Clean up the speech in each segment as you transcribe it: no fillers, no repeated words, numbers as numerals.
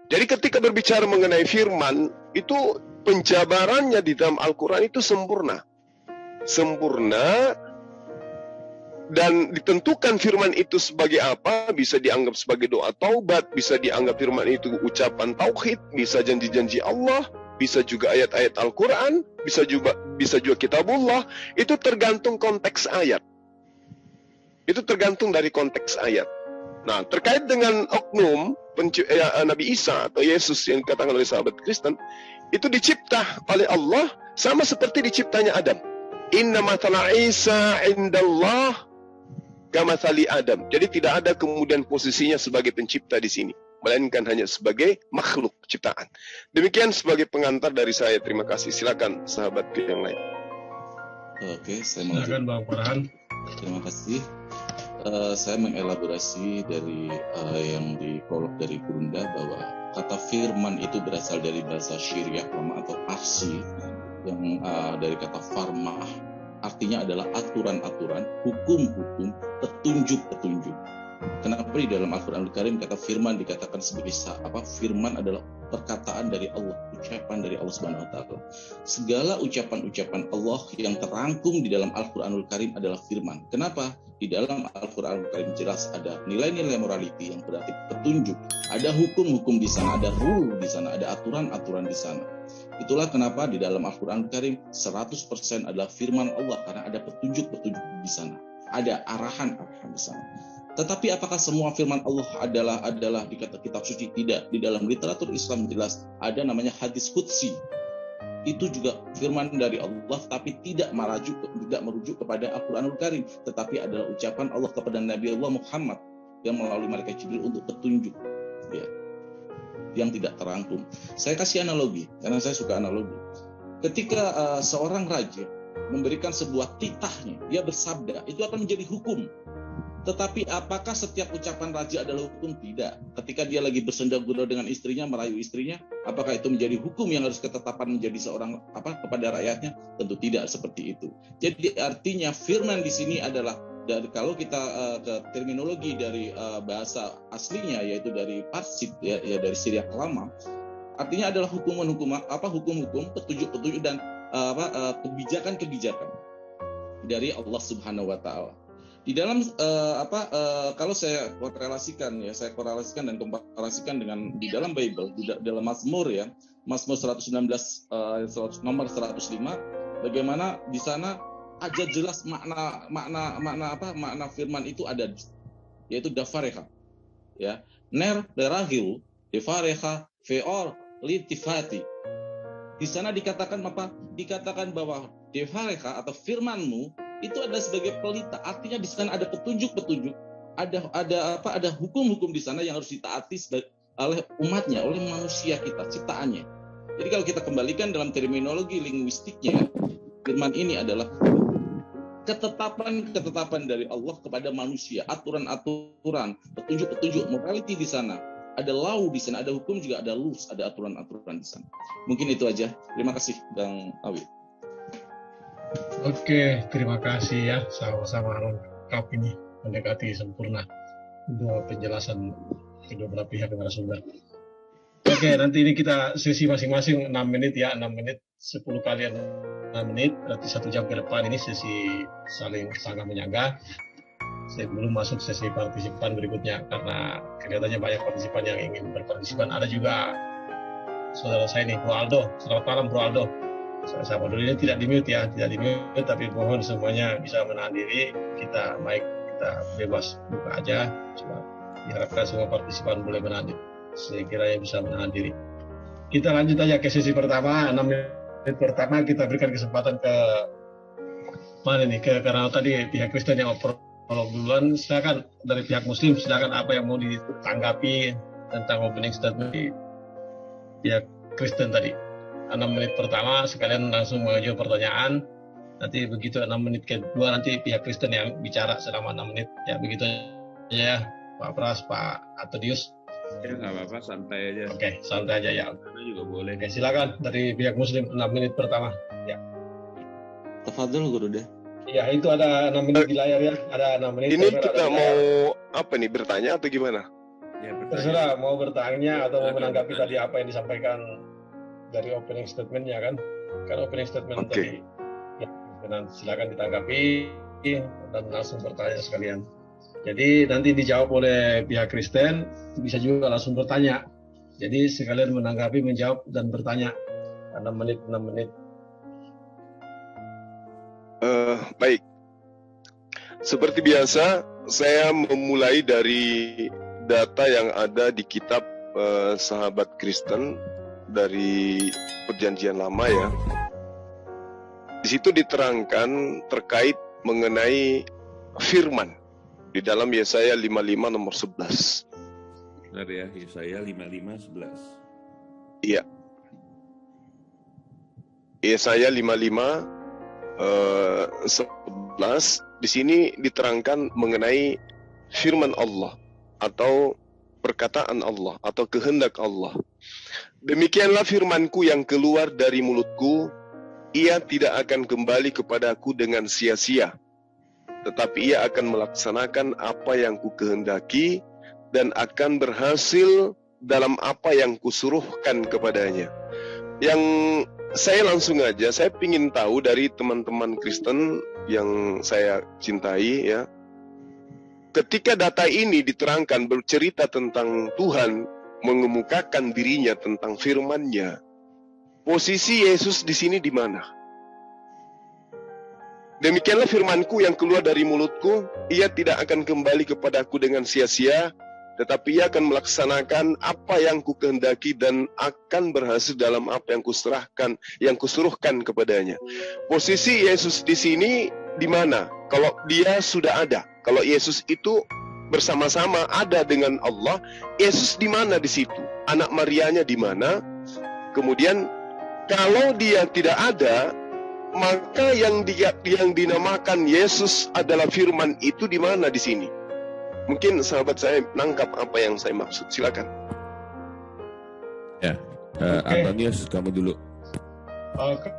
Jadi ketika berbicara mengenai firman, itu penjabarannya di dalam Al-Quran itu sempurna. Sempurna, dan ditentukan firman itu sebagai apa, bisa dianggap sebagai doa taubat, bisa dianggap firman itu ucapan tauhid, bisa janji-janji Allah, bisa juga ayat-ayat Al-Quran, bisa juga kitabullah. Itu tergantung konteks ayat. Itu tergantung dari konteks ayat. Nah, terkait dengan oknum Nabi Isa atau Yesus yang dikatakan oleh sahabat Kristen, itu dicipta oleh Allah sama seperti diciptanya Adam. Inna mathala Isa indallah kamathali Adam. Jadi tidak ada kemudian posisinya sebagai pencipta di sini, melainkan hanya sebagai makhluk ciptaan. Demikian sebagai pengantar dari saya. Terima kasih. Silakan sahabat yang lain. Oke, saya silakan Bang Farhan. Terima kasih. Saya mengelaborasi dari yang di prolog dari Gurunda bahwa kata firman itu berasal dari bahasa Syriac lama atau Parsi yang dari kata farmah, artinya adalah aturan-aturan, hukum-hukum, petunjuk-petunjuk. Kenapa di dalam Al-Quran Al-Karim kata firman dikatakan sebagai firman adalah perkataan dari Allah, ucapan dari Allah Subhanahu wa taala. Segala ucapan-ucapan Allah yang terangkum di dalam Al-Quranul Karim adalah firman. Kenapa? Di dalam Al-Quranul Karim jelas ada nilai-nilai morality yang berarti petunjuk, ada hukum-hukum di sana, ada rule di sana, ada aturan-aturan di sana. Itulah kenapa di dalam Al-Quranul Karim 100% adalah firman Allah, karena ada petunjuk-petunjuk di sana, ada arahan-arahan di sana. Tetapi apakah semua firman Allah adalah di kitab suci? Tidak. Di dalam literatur Islam jelas ada namanya hadis qudsi. Itu juga firman dari Allah, tapi tidak merujuk kepada Al-Quranul Karim, tetapi adalah ucapan Allah kepada Nabi Allah Muhammad yang melalui malaikat Jibril untuk petunjuk, ya, yang tidak terangkum. Saya kasih analogi karena saya suka analogi. Ketika seorang raja memberikan sebuah titahnya, dia bersabda, itu akan menjadi hukum. Tetapi apakah setiap ucapan raja adalah hukum? Tidak. Ketika dia lagi bersenda-gurau dengan istrinya, merayu istrinya, apakah itu menjadi hukum yang harus ketetapan menjadi seorang kepada rakyatnya? Tentu tidak seperti itu. Jadi artinya firman di sini adalah dari, kalau kita ke terminologi dari bahasa aslinya, yaitu dari Parsi, ya dari Syriac lama, artinya adalah hukum-hukum, petunjuk-petunjuk dan kebijakan-kebijakan dari Allah Subhanahu wa taala. Di dalam kalau saya korelasikan dan komparasikan dengan di dalam Bible, di dalam Mazmur, ya, Mazmur 119 nomor 105, bagaimana di sana aja jelas makna firman itu ada, yaitu dafareha, ya, ner derahil dafareha feor litifati. Di sana dikatakan dikatakan bahwa dafareha atau firmanmu itu ada sebagai pelita, artinya di sana ada petunjuk-petunjuk, ada hukum-hukum di sana yang harus ditaati oleh umatnya, oleh manusia kita, ciptaannya. Jadi kalau kita kembalikan dalam terminologi linguistiknya, firman ini adalah ketetapan dari Allah kepada manusia, aturan-aturan, petunjuk-petunjuk, morality di sana. Ada law di sana, ada hukum juga, ada rules, ada aturan-aturan di sana. Mungkin itu aja. Terima kasih, Bang Awi. Oke, terima kasih ya, sama-sama lengkap ini, mendekati sempurna untuk penjelasan kedua belah pihak narasumber. Oke, nanti ini kita sesi masing-masing 6 menit ya, 6 menit, 10 kali 6 menit, berarti 1 jam ke depan ini sesi saling sanggah menyanggah. Saya belum masuk sesi partisipan berikutnya, karena kelihatannya banyak partisipan yang ingin berpartisipan. Ada juga saudara saya nih, Bro Aldo. Selamat malam, Bro Aldo. Sama dulu, ini tidak di-mute ya, tapi mohon semuanya bisa menahan diri, kita bebas buka aja, cuma diharapkan semua partisipan boleh menahan diri. Saya kira yang bisa menahan diri. Kita lanjut aja ke sesi pertama, 6 menit pertama kita berikan kesempatan ke mana nih, karena tadi pihak Kristen yang prolog duluan, silakan dari pihak Muslim, silakan apa yang mau ditanggapi tentang opening statement di pihak Kristen tadi. 6 menit pertama sekalian langsung mengajukan pertanyaan, nanti begitu 6 menit kedua nanti pihak Kristen yang bicara selama 6 menit, ya begitu aja ya Pak Pras, Pak Atodius. Ya nggak apa-apa, santai aja. Oke, santai aja ya. Karena juga boleh. Oke, silakan dari pihak Muslim 6 menit pertama ya. Tafadhol Guru deh. Ya, itu ada 6 menit di layar ya, ada 6 menit. Ini kita mau apa nih, bertanya atau gimana? Ya, Terserah mau bertanya atau mau Silakan menanggapi bertanya. tadi apa yang disampaikan dari opening statement-nya kan. Kan opening statement Oke. tadi ya, silakan ditanggapi dan langsung bertanya sekalian. Jadi nanti dijawab oleh pihak Kristen, bisa juga langsung bertanya. Jadi sekalian menanggapi, menjawab dan bertanya. 6 menit. Baik. Seperti biasa, saya memulai dari data yang ada di kitab Sahabat Kristen dari Perjanjian Lama ya. Di situ diterangkan terkait mengenai firman di dalam Yesaya 55 nomor 11. Benar ya, Yesaya 55:11. Iya. Yesaya 55 11 di sini diterangkan mengenai firman Allah atau perkataan Allah atau kehendak Allah. Demikianlah firmanku yang keluar dari mulutku, ia tidak akan kembali kepadaku dengan sia-sia, tetapi ia akan melaksanakan apa yang kukehendaki dan akan berhasil dalam apa yang kusuruhkan kepadanya. Yang saya langsung aja, saya ingin tahu dari teman-teman Kristen yang saya cintai ya. Ketika data ini diterangkan bercerita tentang Tuhan mengemukakan dirinya tentang firman-Nya, posisi Yesus di sini di mana? Demikianlah firmanku yang keluar dari mulutku, ia tidak akan kembali kepadaku dengan sia-sia, tetapi ia akan melaksanakan apa yang kukehendaki dan akan berhasil dalam apa yang kusuruhkan kepadanya. Posisi Yesus di sini di mana? Kalau dia sudah ada, kalau Yesus itu bersama-sama ada dengan Allah, Yesus di mana di situ? Anak Marianya di mana? Kemudian kalau dia tidak ada, maka yang dinamakan Yesus adalah firman itu di mana di sini? Mungkin sahabat saya nangkap apa yang saya maksud. Silakan. Ya, Antonius, kamu dulu. Oke.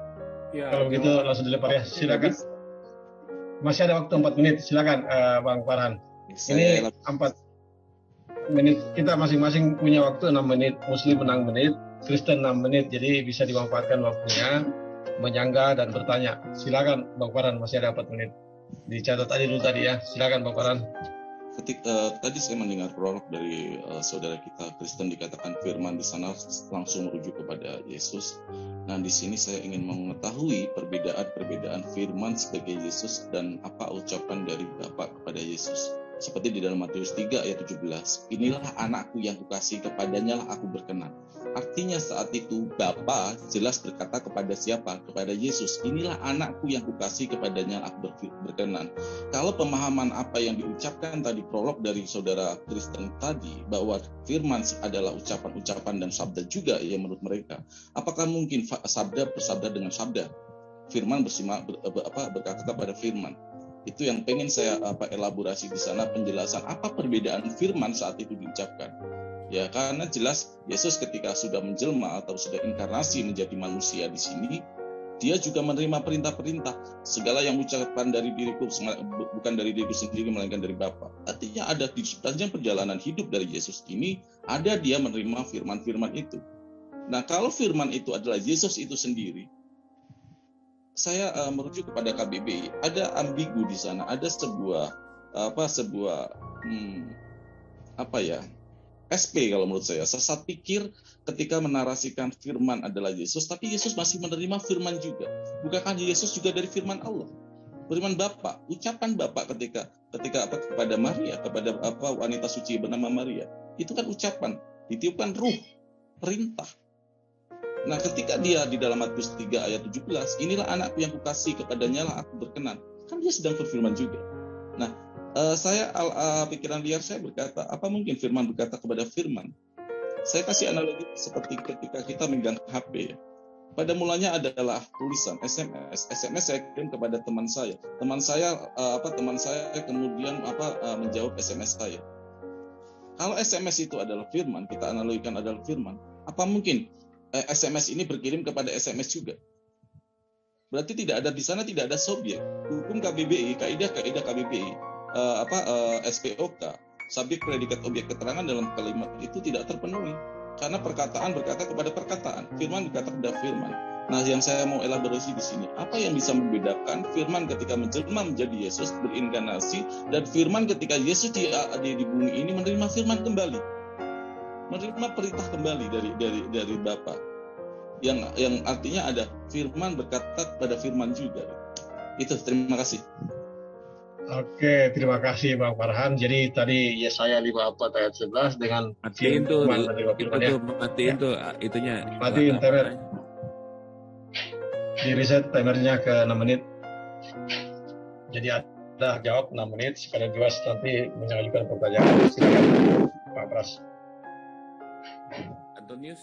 Ya, Kalau begitu langsung dilempar ya. Silakan. Masih ada waktu 4 menit. Silakan Bang Farhan. Ini 4 menit. Kita masing-masing punya waktu 6 menit. Muslim 6 menit, Kristen 6 menit. Jadi bisa dimanfaatkan waktunya menyangga dan bertanya. Silakan Bang Farhan, masih ada 4 menit. Dicatat dulu tadi ya. Silakan Bang Farhan. Tadi saya mendengar prolog dari saudara kita Kristen, dikatakan firman di sana langsung merujuk kepada Yesus. Nah, di sini saya ingin mengetahui perbedaan firman sebagai Yesus dan apa ucapan dari Bapa kepada Yesus. Seperti di dalam Matius 3 ayat 17, inilah anakku yang kukasihi, kepadanya lah aku berkenan. Artinya saat itu Bapa jelas berkata kepada siapa? Kepada Yesus. Inilah anakku yang kukasihi, kepadanya lah aku berkenan. Kalau pemahaman apa yang diucapkan tadi prolog dari saudara Kristen tadi, bahwa firman adalah ucapan-ucapan dan sabda juga ya menurut mereka, apakah mungkin sabda bersabda dengan sabda? Firman berkata kepada firman. Itu yang pengen saya elaborasi di sana, penjelasan apa perbedaan firman saat itu diucapkan. Ya, karena jelas Yesus ketika sudah menjelma atau sudah inkarnasi menjadi manusia di sini, dia juga menerima perintah-perintah. Segala yang ucapan dari diriku bukan dari diriku sendiri melainkan dari Bapa. Artinya ada di sepanjang perjalanan hidup dari Yesus ini, ada dia menerima firman-firman itu. Nah, kalau firman itu adalah Yesus itu sendiri, saya merujuk kepada KBBI, ada ambigu di sana, ada sebuah SP kalau menurut saya, sesat pikir ketika menarasikan firman adalah Yesus, tapi Yesus masih menerima firman juga. Bukankah Yesus juga dari firman Allah? Firman Bapa, ucapan Bapa ketika kepada Maria, kepada wanita suci bernama Maria, itu kan ucapan, ditiupkan ruh, perintah. Nah, ketika dia di dalam Matius 3 ayat 17, inilah anakku yang kukasihi, kepadanya lah aku berkenan. Kan dia sedang berfirman juga. Nah, pikiran liar saya berkata, apa mungkin firman berkata kepada firman? Saya kasih analogi seperti ketika kita megang HP ya. Pada mulanya adalah tulisan SMS saya kirim kepada teman saya. Teman saya kemudian menjawab SMS saya. Kalau SMS itu adalah firman, kita analogikan adalah firman, apa mungkin SMS ini berkirim kepada SMS juga? Berarti tidak ada di sana, tidak ada subjek. Hukum KBBI, kaidah KBBI, SPOK subjek, predikat, objek keterangan dalam kalimat itu tidak terpenuhi. Karena perkataan berkata kepada perkataan, firman berkata kepada firman. Nah, yang saya mau elaborasi di sini, apa yang bisa membedakan firman ketika menjelma menjadi Yesus berinkarnasi dan firman ketika Yesus di bumi ini menerima firman kembali, menerima perintah kembali dari Bapa, yang artinya ada firman berkata pada firman juga. Itu, terima kasih. Oke, terima kasih Bang Farhan. Jadi tadi Yesaya 54 ayat 11 dengan Matiin tuh, firman ya. matiin tuh itunya. Matiin timer. Di reset timernya ke 6 menit. Jadi ada jawab 6 menit, sekalian juga nanti mengajukan pertanyaan. Silakan Pak Pras. Antonius,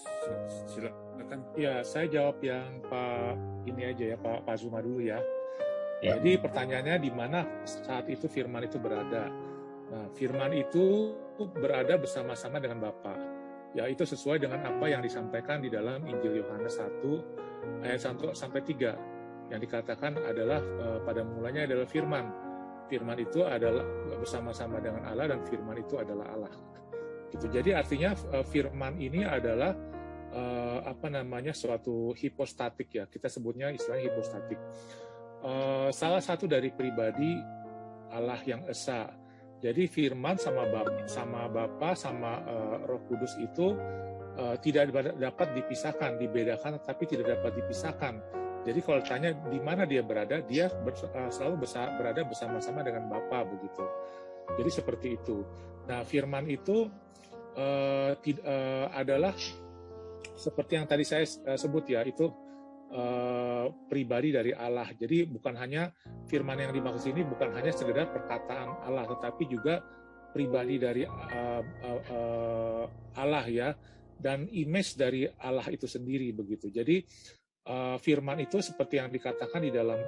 silakan. Ya, saya jawab yang Pak ini aja ya, Pak Zuma dulu ya. Ya. Jadi pertanyaannya di mana saat itu firman itu berada? Nah, firman itu berada bersama-sama dengan Bapa. Ya, itu sesuai dengan apa yang disampaikan di dalam Injil Yohanes 1 ayat 1 sampai 3 yang dikatakan adalah pada mulanya adalah firman. Firman itu adalah bersama-sama dengan Allah dan firman itu adalah Allah. Gitu. Jadi artinya firman ini adalah suatu hipostatik ya. Kita sebutnya istilahnya hipostatik. Salah satu dari pribadi Allah yang esa. Jadi firman sama Bapa sama Roh Kudus itu tidak dapat dipisahkan, dibedakan, tapi tidak dapat dipisahkan. Jadi kalau tanya di mana dia berada, dia selalu berada bersama-sama dengan Bapa begitu. Jadi seperti itu. Nah, firman itu adalah seperti yang tadi saya sebut ya, itu pribadi dari Allah. Jadi bukan hanya firman yang dimaksud ini bukan hanya sekedar perkataan Allah, tetapi juga pribadi dari Allah ya, dan image dari Allah itu sendiri begitu. Jadi firman itu seperti yang dikatakan di dalam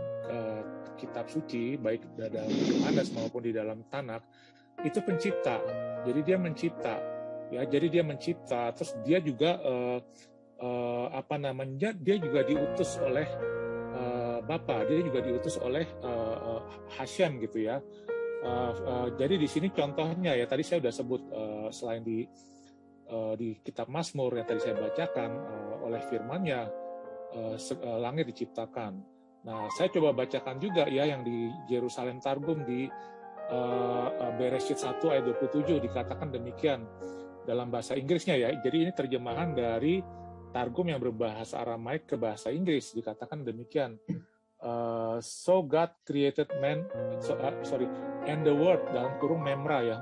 kitab suci, baik dalam Yohanes maupun di dalam Tanakh, itu pencipta. Jadi dia mencipta, ya. Jadi dia mencipta. Terus dia juga dia juga diutus oleh Bapa. Dia juga diutus oleh Hashem gitu ya. Jadi di sini contohnya ya, tadi saya sudah sebut selain di kitab Mazmur yang tadi saya bacakan, oleh firman-Nya langit diciptakan. Nah, saya coba bacakan juga ya yang di Yerusalem Targum di Bereshit 1 ayat 27 dikatakan demikian dalam bahasa Inggrisnya ya. Jadi ini terjemahan dari Targum yang berbahasa Aramaik ke bahasa Inggris, dikatakan demikian. So God created man, and the word dalam kurung memra ya,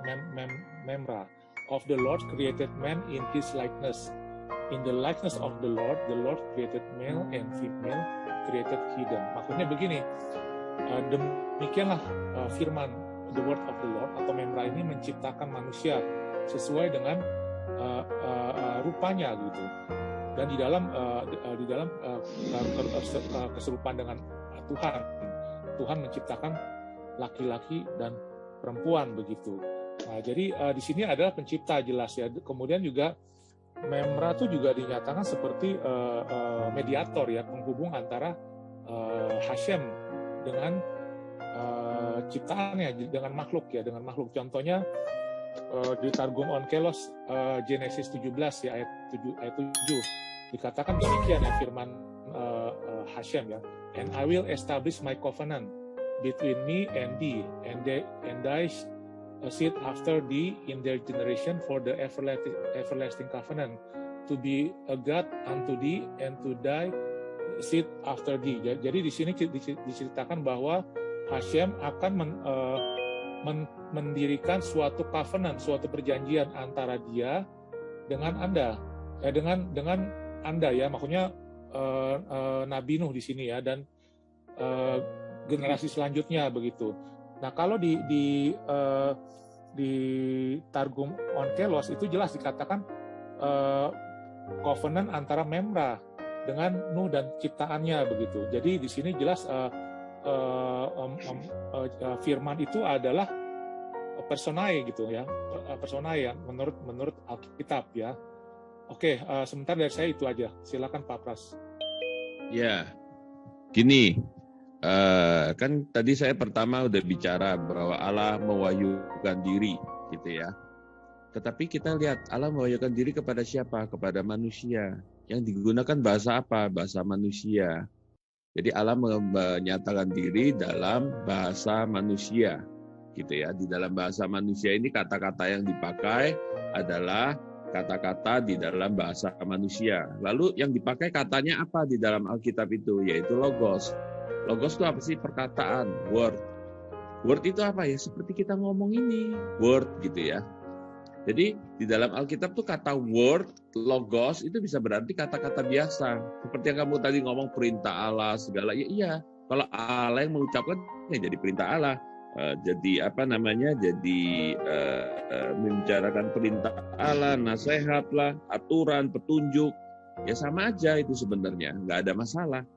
memra of the Lord created man in his likeness. In the likeness of the Lord created male and female, created he them. Maksudnya begini, demikianlah firman the word of the Lord atau memra ini menciptakan manusia sesuai dengan rupanya gitu. Dan di dalam keserupaan dengan Tuhan menciptakan laki-laki dan perempuan begitu. Nah, jadi di sini adalah pencipta jelas ya. Kemudian juga memra itu juga dinyatakan seperti mediator ya, penghubung antara Hashem dengan ciptaannya, dengan makhluk ya, dengan makhluk. Contohnya di Targum Onkelos Genesis 17 ya ayat 7 dikatakan demikian ya, firman Hashem ya, and I will establish my covenant between me and thee and thy seed after thee in their generation for the everlasting covenant to be a God unto thee and to thy seed after thee. Jadi di sini diceritakan bahwa Hashem akan mendirikan suatu covenant, suatu perjanjian antara dia dengan Anda, ya, dengan Anda ya, maksudnya Nabi Nuh di sini ya, dan generasi selanjutnya begitu. Nah, kalau di Targum Onkelos itu jelas dikatakan covenant antara memra dengan Nuh dan ciptaannya begitu. Jadi di sini jelas firman itu adalah personae gitu ya, personae ya, menurut Alkitab ya. Oke, sebentar dari saya itu aja. Silakan Pak Pras. Ya, gini, kan tadi saya pertama udah bicara bahwa Allah mewahyukan diri gitu ya. Tetapi kita lihat Allah mewahyukan diri kepada siapa? Kepada manusia. Yang digunakan bahasa apa? Bahasa manusia. Jadi Allah menyatakan diri dalam bahasa manusia, gitu ya. Di dalam bahasa manusia ini kata-kata yang dipakai adalah kata-kata di dalam bahasa manusia. Lalu yang dipakai katanya apa di dalam Alkitab itu? Yaitu logos. Logos itu apa sih? Perkataan, word. Word itu apa ya? Seperti kita ngomong ini, word gitu ya. Jadi di dalam Alkitab tuh kata word, logos itu bisa berarti kata-kata biasa. Seperti yang kamu tadi ngomong perintah Allah segala. Ya iya, kalau Allah yang mengucapkan ya jadi perintah Allah. Jadi jadi membicarakan perintah Allah, nasihat lah, aturan, petunjuk. Ya sama aja itu sebenarnya, nggak ada masalah.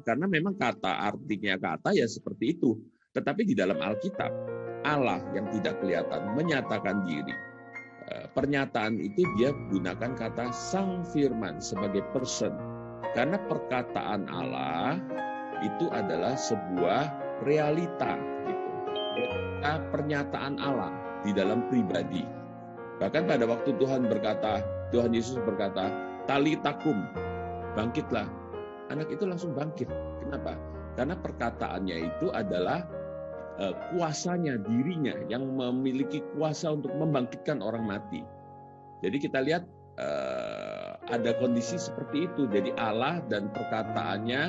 Karena memang kata artinya kata ya seperti itu. Tetapi di dalam Alkitab, Allah yang tidak kelihatan menyatakan diri. Pernyataan itu dia gunakan kata sang firman sebagai person. Karena perkataan Allah itu adalah sebuah realita. Gitu. Pernyataan Allah di dalam pribadi. Bahkan pada waktu Tuhan Yesus berkata, talitakum, bangkitlah. Anak itu langsung bangkit. Kenapa? Karena perkataannya itu adalah kuasanya, dirinya yang memiliki kuasa untuk membangkitkan orang mati. Jadi kita lihat ada kondisi seperti itu. Jadi Allah dan perkataannya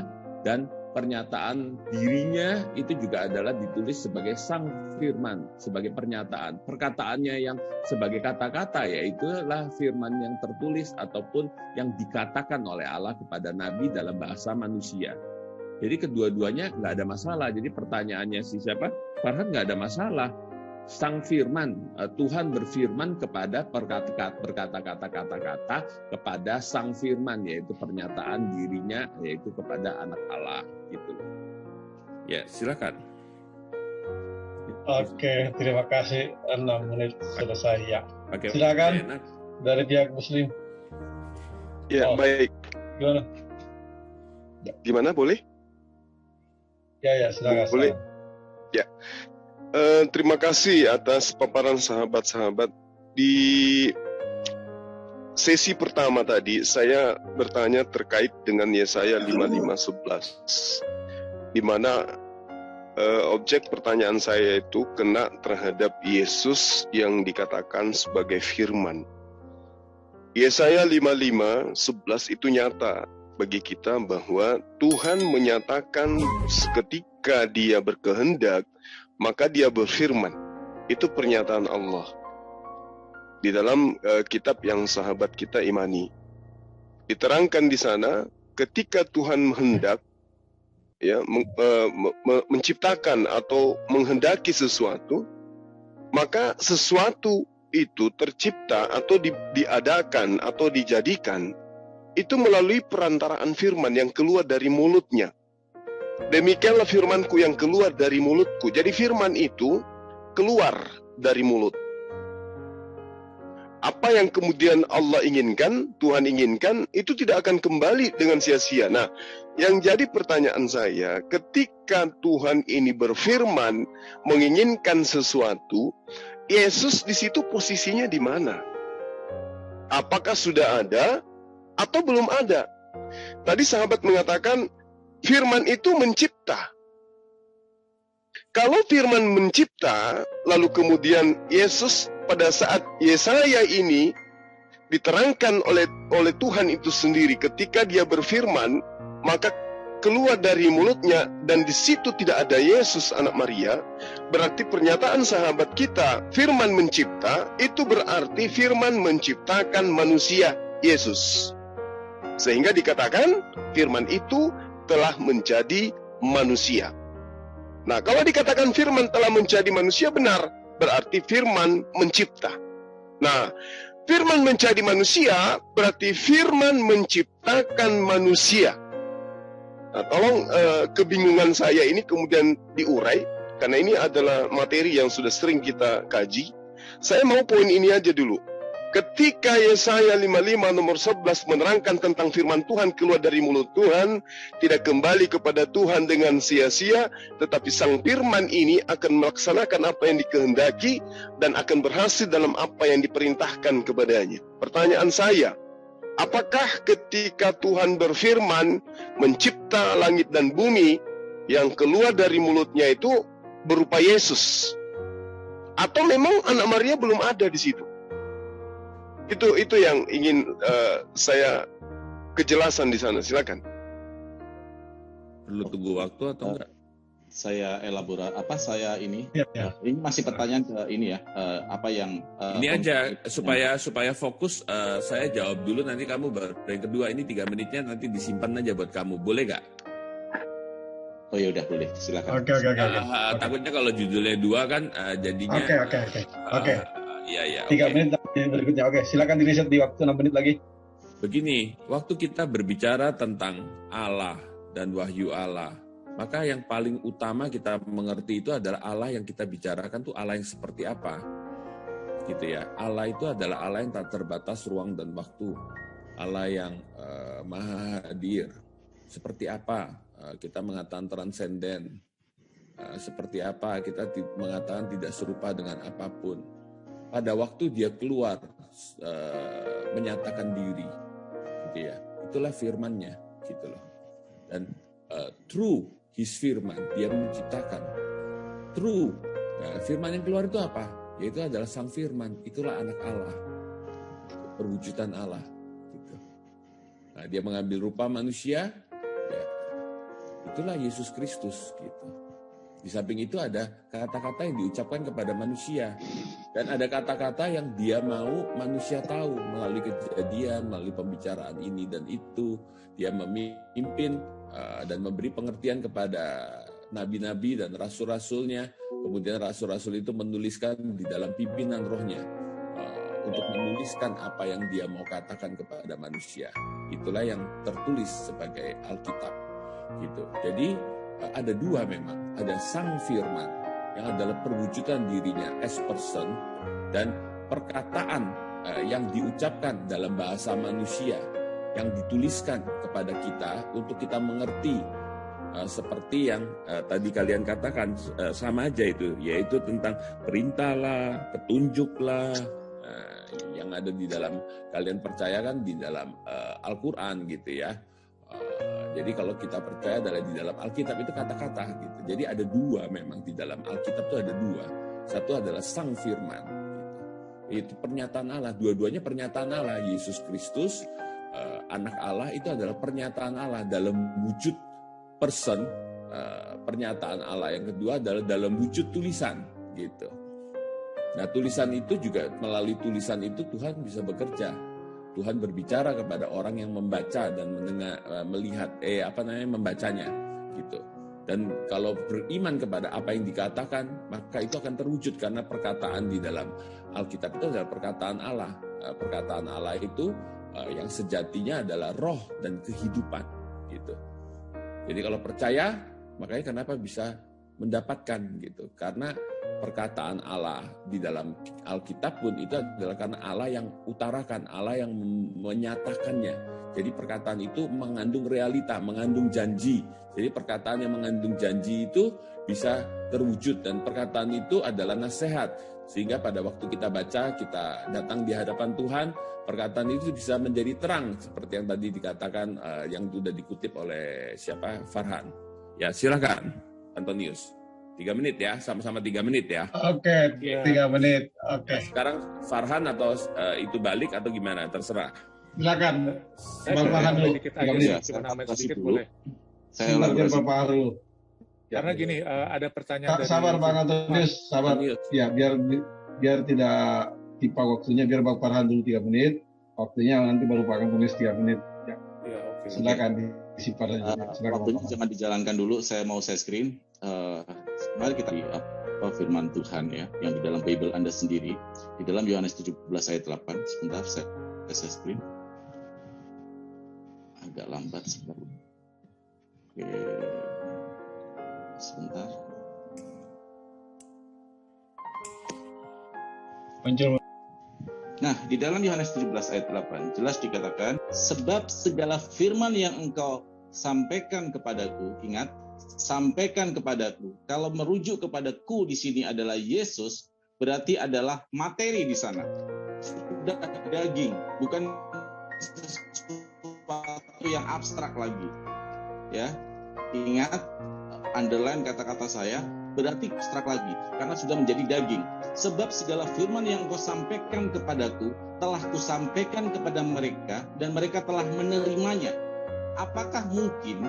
dan pernyataan dirinya itu juga adalah ditulis sebagai sang firman, sebagai pernyataan. Perkataannya yang sebagai kata-kata yaitulah firman yang tertulis ataupun yang dikatakan oleh Allah kepada Nabi dalam bahasa manusia. Jadi kedua-duanya nggak ada masalah. Jadi pertanyaannya siapa? Farhan nggak ada masalah. Sang firman, Tuhan berfirman kepada berkata-kata kepada sang firman, yaitu pernyataan dirinya, yaitu kepada anak Allah. Gitu. Ya, silakan. Oke, terima kasih. 6 menit selesai ya. Oke, silakan dari pihak Muslim. Ya, baik. Gimana? Gimana, boleh? Ya, silakan. Boleh. Ya. Terima kasih atas paparan sahabat-sahabat. Di sesi pertama tadi saya bertanya terkait dengan Yesaya 55:11, di mana objek pertanyaan saya itu kena terhadap Yesus yang dikatakan sebagai firman. Yesaya 55:11 itu nyata bagi kita bahwa Tuhan menyatakan ketika Dia berkehendak, maka Dia berfirman. Itu pernyataan Allah di dalam kitab yang sahabat kita imani. Diterangkan di sana ketika Tuhan hendak ya menciptakan atau menghendaki sesuatu, maka sesuatu itu tercipta atau diadakan atau dijadikan itu melalui perantaraan firman yang keluar dari mulutnya. Demikianlah firmanku yang keluar dari mulutku. Jadi firman itu keluar dari mulut. Apa yang kemudian Allah inginkan, Tuhan inginkan, itu tidak akan kembali dengan sia-sia. Nah, yang jadi pertanyaan saya, ketika Tuhan ini berfirman, menginginkan sesuatu, Yesus di situ posisinya di mana? Apakah sudah ada atau belum ada? Tadi sahabat mengatakan, firman itu mencipta. Kalau firman mencipta, lalu kemudian Yesus pada saat Yesaya ini diterangkan oleh Tuhan itu sendiri, ketika Dia berfirman, maka keluar dari mulutnya dan di situ tidak ada Yesus anak Maria, berarti pernyataan sahabat kita, firman mencipta, itu berarti firman menciptakan manusia, Yesus. Sehingga dikatakan firman itu telah menjadi manusia. Nah, kalau dikatakan firman telah menjadi manusia, benar, berarti firman mencipta. Nah, firman menjadi manusia berarti firman menciptakan manusia. Nah, tolong kebingungan saya ini kemudian diurai, karena ini adalah materi yang sudah sering kita kaji. Saya mau poin ini aja dulu. Ketika Yesaya 55 nomor 11 menerangkan tentang firman Tuhan keluar dari mulut Tuhan, tidak kembali kepada Tuhan dengan sia-sia, tetapi sang firman ini akan melaksanakan apa yang dikehendaki dan akan berhasil dalam apa yang diperintahkan kepadanya. Pertanyaan saya, apakah ketika Tuhan berfirman mencipta langit dan bumi, yang keluar dari mulutnya itu berupa Yesus? Atau memang anak Maria belum ada di situ? Itu yang ingin saya kejelasan di sana. Silakan. Perlu tunggu waktu atau enggak? Saya saya ini Ya. ini masih pertanyaan ke ini ya, apa yang Ini aja supaya fokus, saya jawab dulu, nanti kamu baru yang kedua. Ini 3 menitnya nanti disimpan aja buat kamu, boleh nggak? Oh ya udah, boleh, silakan. Oke. Takutnya kalau judulnya 2 kan jadinya. Oke. Iya. 3 menit berikutnya. Oke, silakan di reset di waktu 6 menit lagi. Begini, waktu kita berbicara tentang Allah dan wahyu Allah, maka yang paling utama kita mengerti itu adalah Allah yang kita bicarakan tuh Allah yang seperti apa. Gitu ya. Allah itu adalah Allah yang tak terbatas ruang dan waktu. Allah yang maha hadir. Seperti apa? Kita mengatakan transenden. Seperti apa? Kita mengatakan tidak serupa dengan apapun. Pada waktu dia keluar menyatakan diri, gitu ya, itulah firman-Nya, gitu loh. Dan through His firman dia menciptakan. Through firman yang keluar itu apa? Yaitu adalah sang firman. Itulah anak Allah, perwujudan Allah, gitu. Nah, dia mengambil rupa manusia, ya, itulah Yesus Kristus, gitu. Di samping itu ada kata-kata yang diucapkan kepada manusia. Dan ada kata-kata yang dia mau manusia tahu melalui kejadian, melalui pembicaraan ini dan itu. Dia memimpin dan memberi pengertian kepada nabi-nabi dan rasul-rasulnya. Kemudian rasul-rasul itu menuliskan di dalam pimpinan rohnya untuk menuliskan apa yang dia mau katakan kepada manusia. Itulah yang tertulis sebagai Alkitab. Gitu. Jadi ada 2 memang. Ada sang firman yang adalah perwujudan dirinya as person, dan perkataan yang diucapkan dalam bahasa manusia yang dituliskan kepada kita untuk kita mengerti, seperti yang tadi kalian katakan, sama aja itu, yaitu tentang perintahlah, petunjuklah, yang ada di dalam kalian percayakan di dalam Al-Quran, gitu ya. Jadi kalau kita percaya adalah di dalam Alkitab itu kata-kata, gitu. Jadi ada 2 memang di dalam Alkitab itu ada 2. Satu adalah sang firman, gitu. Itu pernyataan Allah. Dua-duanya pernyataan Allah. Yesus Kristus, anak Allah, itu adalah pernyataan Allah dalam wujud person. Pernyataan Allah yang kedua adalah dalam wujud tulisan, gitu. Nah, tulisan itu juga, melalui tulisan itu Tuhan bisa bekerja. Tuhan berbicara kepada orang yang membaca dan mendengar, melihat, membacanya, gitu. Dan kalau beriman kepada apa yang dikatakan, maka itu akan terwujud karena perkataan di dalam Alkitab itu adalah perkataan Allah. Perkataan Allah itu yang sejatinya adalah roh dan kehidupan, gitu. Jadi kalau percaya, makanya kenapa bisa mendapatkan, gitu. Karena perkataan Allah di dalam Alkitab pun itu adalah karena Allah yang utarakan, Allah yang menyatakannya. Jadi perkataan itu mengandung realita, mengandung janji. Jadi perkataan yang mengandung janji itu bisa terwujud, dan perkataan itu adalah nasihat. Sehingga pada waktu kita baca, kita datang di hadapan Tuhan, perkataan itu bisa menjadi terang seperti yang tadi dikatakan, yang sudah dikutip oleh Farhan. Ya, silakan Antonius. 3 menit ya, sama-sama 3 menit ya. Oke, 3 menit. Oke. Sekarang Farhan atau itu balik atau gimana, terserah. Silakan. Bang Farhan dulu. Saya sedikit dulu. boleh. Saya elaborasi. Bapak dulu. Karena gini, ada pertanyaan dari... Sabar Bang Antonius, sabar. Ya, biar tidak tipa waktunya, biar Bang Farhan dulu 3 menit. Waktunya nanti baru Bang Antonius 3 menit. Ya, oke. Silakan disimpan aja. Waktunya jangan dijalankan dulu, saya mau share screen. Mari kita lihat firman Tuhan ya, yang di dalam Bible Anda sendiri, di dalam Yohanes 17 ayat 8. Sebentar, saya share screen. Agak lambat sebentar. Oke. Sebentar. Muncul. Nah, di dalam Yohanes 17 ayat 8 jelas dikatakan, sebab segala firman yang engkau sampaikan kepadaku, ingat, sampaikan kepadaku. Kalau merujuk kepadaku di sini adalah Yesus, berarti adalah materi di sana. Sudah daging, bukan sesuatu yang abstrak lagi. Ya, ingat, underline kata-kata saya, berarti abstrak lagi, karena sudah menjadi daging. Sebab segala firman yang engkau sampaikan kepadaku, telah kusampaikan kepada mereka, dan mereka telah menerimanya. Apakah mungkin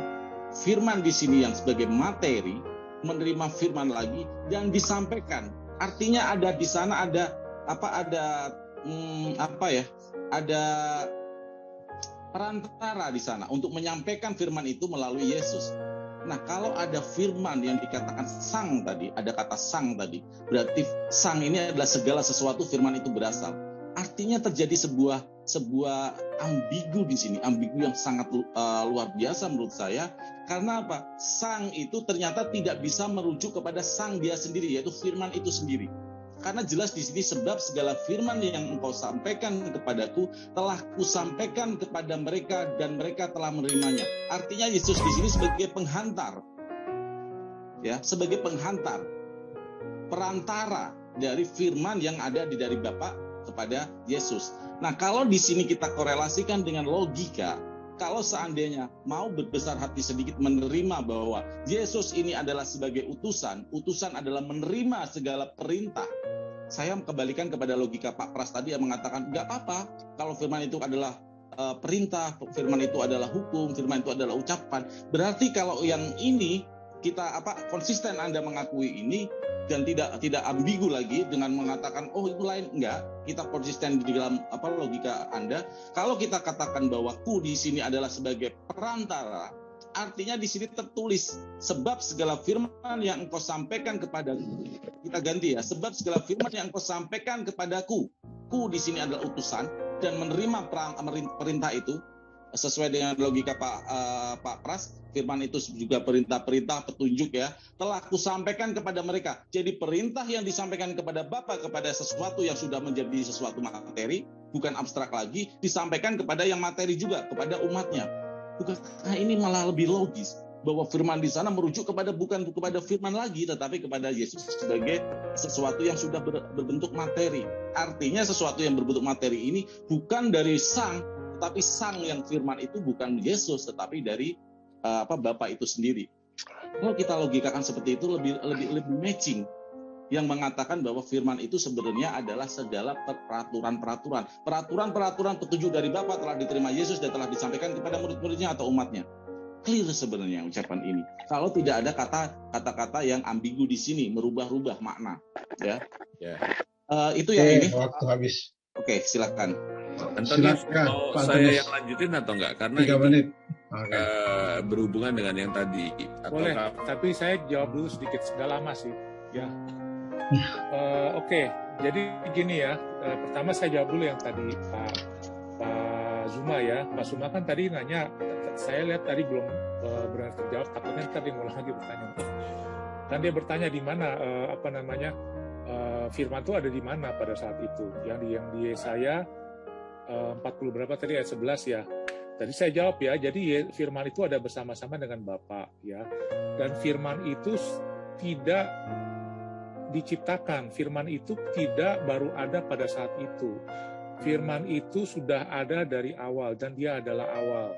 firman di sini yang sebagai materi menerima firman lagi dan disampaikan? Artinya ada di sana ada perantara di sana untuk menyampaikan firman itu melalui Yesus. Nah, kalau ada firman yang dikatakan sang tadi, ada kata sang tadi, berarti sang ini adalah segala sesuatu firman itu berasal. Artinya terjadi sebuah ambigu di sini, ambigu yang sangat luar biasa menurut saya. Karena apa? Sang itu ternyata tidak bisa merujuk kepada sang dia sendiri, yaitu firman itu sendiri. Karena jelas di sini, sebab segala firman yang engkau sampaikan kepadaku telah kusampaikan kepada mereka dan mereka telah menerimanya. Artinya Yesus di sini sebagai penghantar, ya, sebagai penghantar, perantara dari firman yang ada dari Bapa kepada Yesus. Nah, kalau di sini kita korelasikan dengan logika, kalau seandainya mau berbesar hati sedikit menerima bahwa Yesus ini adalah sebagai utusan adalah menerima segala perintah. Saya kembalikan kepada logika Pak Pras tadi yang mengatakan nggak apa-apa kalau firman itu adalah perintah, firman itu adalah hukum, firman itu adalah ucapan. Berarti kalau yang ini kita konsisten Anda mengakui ini dan tidak ambigu lagi dengan mengatakan oh itu lain, enggak, kita konsisten di dalam logika Anda. Kalau kita katakan bahwa ku di sini adalah sebagai perantara, artinya di sini tertulis sebab segala firman yang engkau sampaikan kepadaku. Kita ganti ya, sebab segala firman yang engkau sampaikan kepadaku. Ku di sini adalah utusan dan menerima perintah itu sesuai dengan logika Pak Pras. Firman itu juga perintah-perintah, petunjuk ya. Telah kusampaikan kepada mereka. Jadi perintah yang disampaikan kepada Bapa kepada sesuatu yang sudah menjadi sesuatu materi, bukan abstrak lagi, disampaikan kepada yang materi juga, kepada umatnya. Nah, ini malah lebih logis bahwa firman di sana merujuk bukan kepada firman lagi, tetapi kepada Yesus sebagai sesuatu yang sudah berbentuk materi. Artinya sesuatu yang berbentuk materi ini bukan dari sang, tetapi sang yang firman itu bukan Yesus, tetapi dari Bapa itu sendiri. Kalau kita logikakan seperti itu lebih matching, yang mengatakan bahwa firman itu sebenarnya adalah segala peraturan petunjuk dari Bapa telah diterima Yesus dan telah disampaikan kepada murid-muridnya atau umatnya. Clear sebenarnya ucapan ini. Kalau tidak ada kata-kata yang ambigu di sini, merubah-rubah makna, ya. Itu yang ini. Waktu habis. Oke, silakan. Antonius, mau saya yang lanjutin atau enggak? Karena 3 menit. Berhubungan dengan yang tadi. Boleh, tapi saya jawab dulu sedikit. Sudah lama sih, ya. Oke, jadi gini ya. Pertama saya jawab dulu yang tadi Pak Zuma ya. Pak Zuma kan tadi nanya, saya lihat tadi belum berani terjawab. Takutnya tadi ngulang lagi bertanya. Kan dia bertanya di mana firman itu ada di mana pada saat itu? Yang di Yesaya 40 berapa tadi ayat 11 ya. Tadi saya jawab ya. Jadi firman itu ada bersama-sama dengan Bapa ya. Dan firman itu tidak diciptakan. Firman itu tidak baru ada pada saat itu. Firman itu sudah ada dari awal dan dia adalah awal.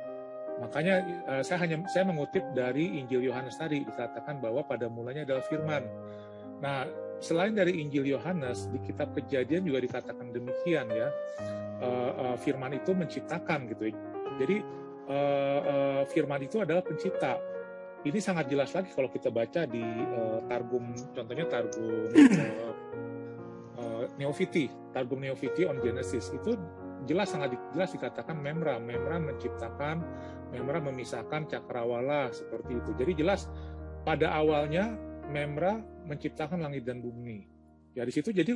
Makanya saya mengutip dari Injil Yohanes tadi, dikatakan bahwa pada mulanya adalah firman. Nah, selain dari Injil Yohanes, di kitab Kejadian juga dikatakan demikian ya. Firman itu menciptakan gitu. Jadi firman itu adalah pencipta. Ini sangat jelas lagi kalau kita baca di Targum, contohnya Targum Neofiti, Targum Neofiti on Genesis. Itu sangat jelas dikatakan Memra menciptakan, Memra memisahkan, Cakrawala seperti itu. Jadi jelas pada awalnya Memra menciptakan langit dan bumi. Ya di situ jadi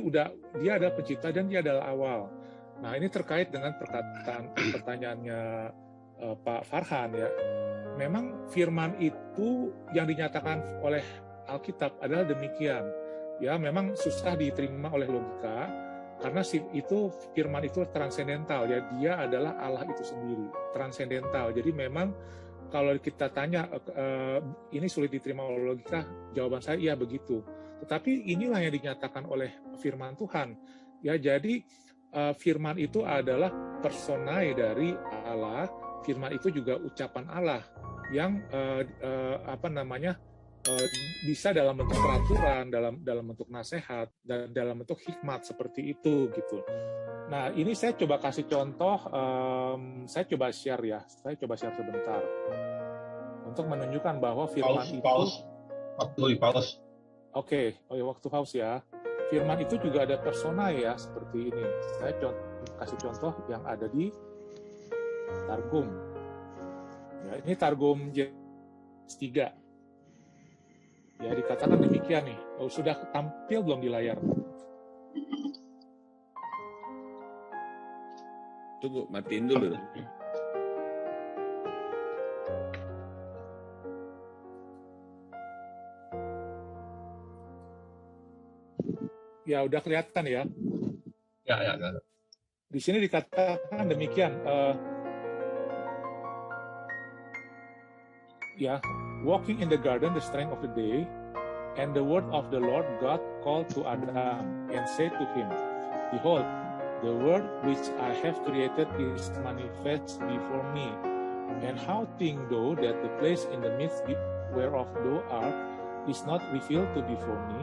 dia adalah pencipta dan dia adalah awal. Nah ini terkait dengan pertanyaannya Pak Farhan ya. Memang firman itu yang dinyatakan oleh Alkitab adalah demikian. Ya memang susah diterima oleh logika, karena itu firman itu transendental ya, dia adalah Allah itu sendiri, transendental. Jadi memang kalau kita tanya ini sulit diterima oleh logika, jawaban saya iya begitu. Tetapi inilah yang dinyatakan oleh firman Tuhan. Ya, jadi firman itu adalah personae dari Allah. Firman itu juga ucapan Allah yang bisa dalam bentuk peraturan, dalam bentuk nasihat, dan dalam bentuk hikmat seperti itu gitu. Nah, ini saya coba kasih contoh, saya coba share sebentar untuk menunjukkan bahwa firman waktu pause. Oke, waktu pause ya. Firman itu juga ada persona ya, seperti ini. Saya kasih contoh yang ada di Targum. Ya, ini Targum J3. Ya, dikatakan demikian nih. Sudah tampil belum di layar? Tunggu, matiin dulu. Ya, udah kelihatan ya. Ya. Di sini dikatakan demikian. Walking in the garden the strength of the day, and the word of the Lord God called to Adam and said to him, Behold, the word which I have created is manifest before me. And how think thou that the place in the midst whereof thou art is not revealed to before me?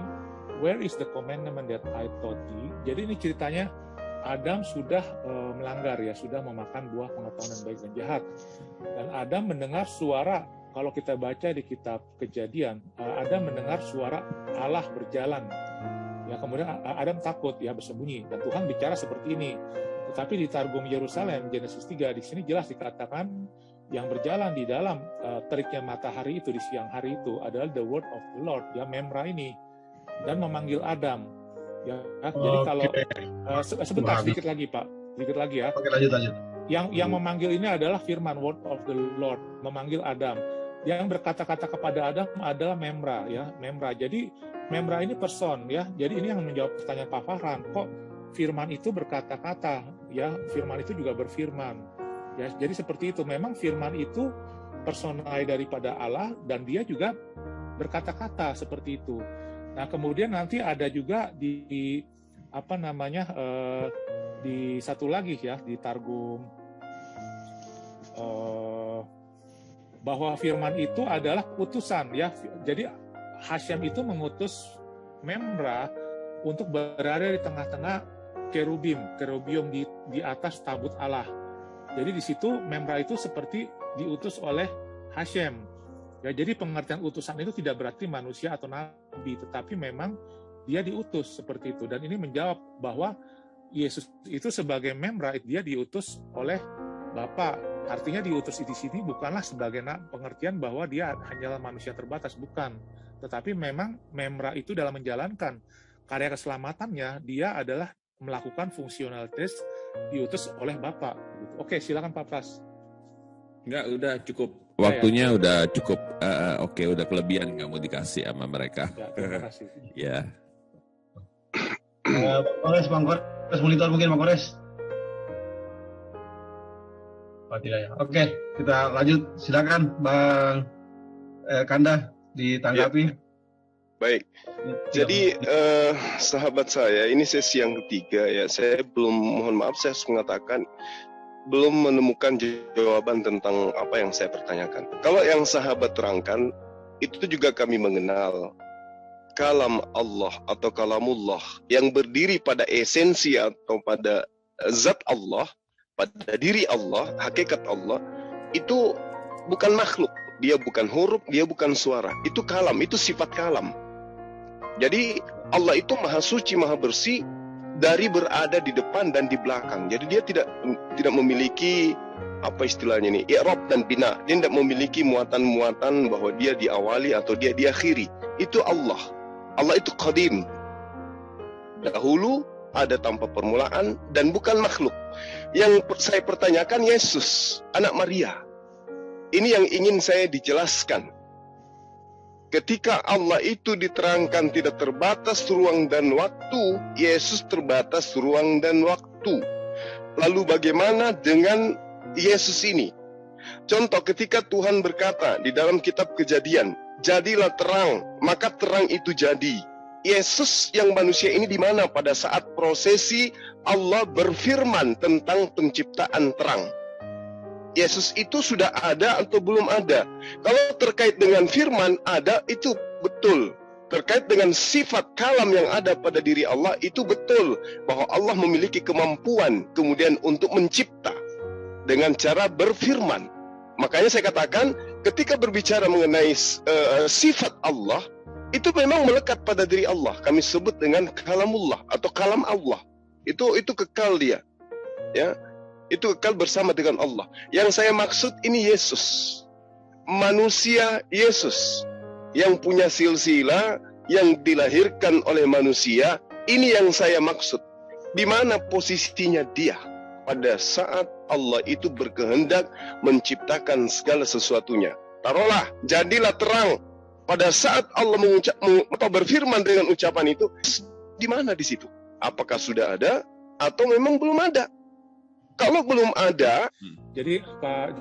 Where is the commandment that I taught thee? Jadi ini ceritanya Adam sudah melanggar ya, sudah memakan buah pengetahuan baik dan jahat. Dan Adam mendengar suara, kalau kita baca di kitab Kejadian, Adam mendengar suara Allah berjalan. Ya, kemudian Adam takut ya, bersembunyi, dan Tuhan bicara seperti ini. Tetapi di Targum Yerusalem Genesis 3 di sini jelas dikatakan yang berjalan di dalam teriknya matahari itu di siang hari itu adalah the word of the Lord, ya, memra ini, dan memanggil Adam. Ya, jadi kalau sebentar sedikit lagi Pak, sedikit lagi ya. Oke, lanjut. Yang memanggil ini adalah firman word of the Lord, memanggil Adam. Yang berkata-kata kepada Adam adalah memra ya, memra. Jadi memra ini person ya. Jadi ini yang menjawab pertanyaan Pak Farhan, kok firman itu berkata-kata ya, firman itu juga berfirman. Ya, jadi seperti itu. Memang firman itu personae daripada Allah dan dia juga berkata-kata seperti itu. Nah, kemudian nanti ada juga di di satu lagi ya, di Targum bahwa firman itu adalah utusan ya. Jadi Hashem itu mengutus memra untuk berada di tengah-tengah kerubium di atas tabut Allah. Jadi di situ memra itu seperti diutus oleh Hashem. Ya, jadi pengertian utusan itu tidak berarti manusia atau nabi, tetapi memang dia diutus seperti itu. Dan ini menjawab bahwa Yesus itu sebagai memra, dia diutus oleh Bapa. Artinya diutus di sini bukanlah sebagai pengertian bahwa dia hanyalah manusia terbatas, bukan. Tetapi memang memra itu dalam menjalankan karya keselamatannya, dia adalah melakukan fungsionalitas diutus oleh Bapa. Oke, silakan Pak Pras. Enggak, udah cukup. Waktunya ya. Udah cukup. Oke, udah kelebihan nggak mau dikasih sama mereka. Ya, terima kasih. Ya. Bang Kores, monitor mungkin Bang Kores. Oh, tidak ya. Oke, kita lanjut. Silakan Bang Kanda ditanggapi. Ya. Baik. Jadi sahabat saya, ini sesi yang ketiga ya. Saya mohon maaf saya harus mengatakan belum menemukan jawaban tentang apa yang saya pertanyakan. Kalau yang sahabat terangkan, itu juga kami mengenal kalam Allah atau kalamullah yang berdiri pada esensi atau pada zat Allah, pada diri Allah, hakikat Allah, itu bukan makhluk, dia bukan huruf, dia bukan suara, itu kalam, itu sifat kalam. Jadi Allah itu maha suci, maha bersih dari berada di depan dan di belakang. Jadi dia tidak memiliki apa istilahnya ini, i'rab dan bina. Dia tidak memiliki muatan-muatan bahwa dia diawali atau dia diakhiri. Itu Allah. Allah itu qadim. Dahulu ada tanpa permulaan dan bukan makhluk. Yang saya pertanyakan Yesus, anak Maria. Ini yang ingin saya dijelaskan. ketika Allah itu diterangkan tidak terbatas ruang dan waktu, Yesus terbatas ruang dan waktu. Lalu bagaimana dengan Yesus ini? Contoh ketika Tuhan berkata di dalam kitab Kejadian, jadilah terang, maka terang itu jadi. Yesus yang manusia ini di mana pada saat prosesi Allah berfirman tentang penciptaan terang? Yesus itu sudah ada atau belum ada? Kalau terkait dengan firman ada, itu betul. Terkait dengan sifat kalam yang ada pada diri Allah, itu betul. Bahwa Allah memiliki kemampuan kemudian untuk mencipta dengan cara berfirman. Makanya saya katakan, ketika berbicara mengenai sifat Allah, itu memang melekat pada diri Allah. Kami sebut dengan kalamullah atau kalam Allah. Itu kekal dia. Ya. Itu kekal bersama dengan Allah. Yang saya maksud ini Yesus. Manusia Yesus. Yang punya silsilah, yang dilahirkan oleh manusia. Ini yang saya maksud. Di mana posisinya dia? Pada saat Allah itu berkehendak menciptakan segala sesuatunya. Taruhlah, jadilah terang. Pada saat Allah berfirman dengan ucapan itu, di mana di situ? Apakah sudah ada atau memang belum ada? Kalau belum ada, jadi Pak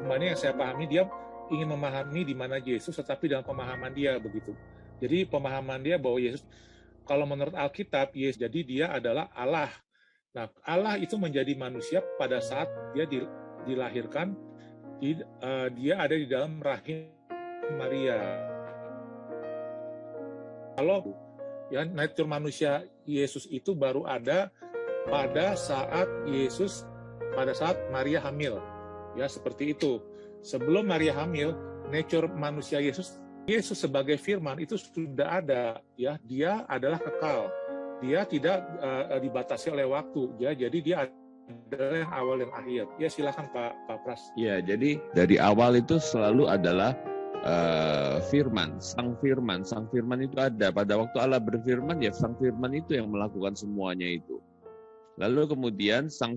Jumani yang saya pahami, dia ingin memahami di mana Yesus, tetapi dalam pemahaman dia begitu. Jadi pemahaman dia bahwa Yesus, kalau menurut Alkitab, Yesus jadi dia adalah Allah. Nah, Allah itu menjadi manusia pada saat dia dilahirkan, dia ada di dalam rahim Maria. Kalau ya natur manusia Yesus itu baru ada pada saat Maria hamil. Ya, seperti itu. Sebelum Maria hamil, nature manusia Yesus sebagai firman itu sudah ada, ya. Dia adalah kekal. Dia tidak dibatasi oleh waktu, ya. Jadi dia adalah yang awal dan akhir. Ya, silakan Pak Pras. Ya, jadi dari awal itu selalu adalah firman, sang firman. Sang firman itu ada. Pada waktu Allah berfirman, ya sang firman itu yang melakukan semuanya itu. Lalu kemudian sang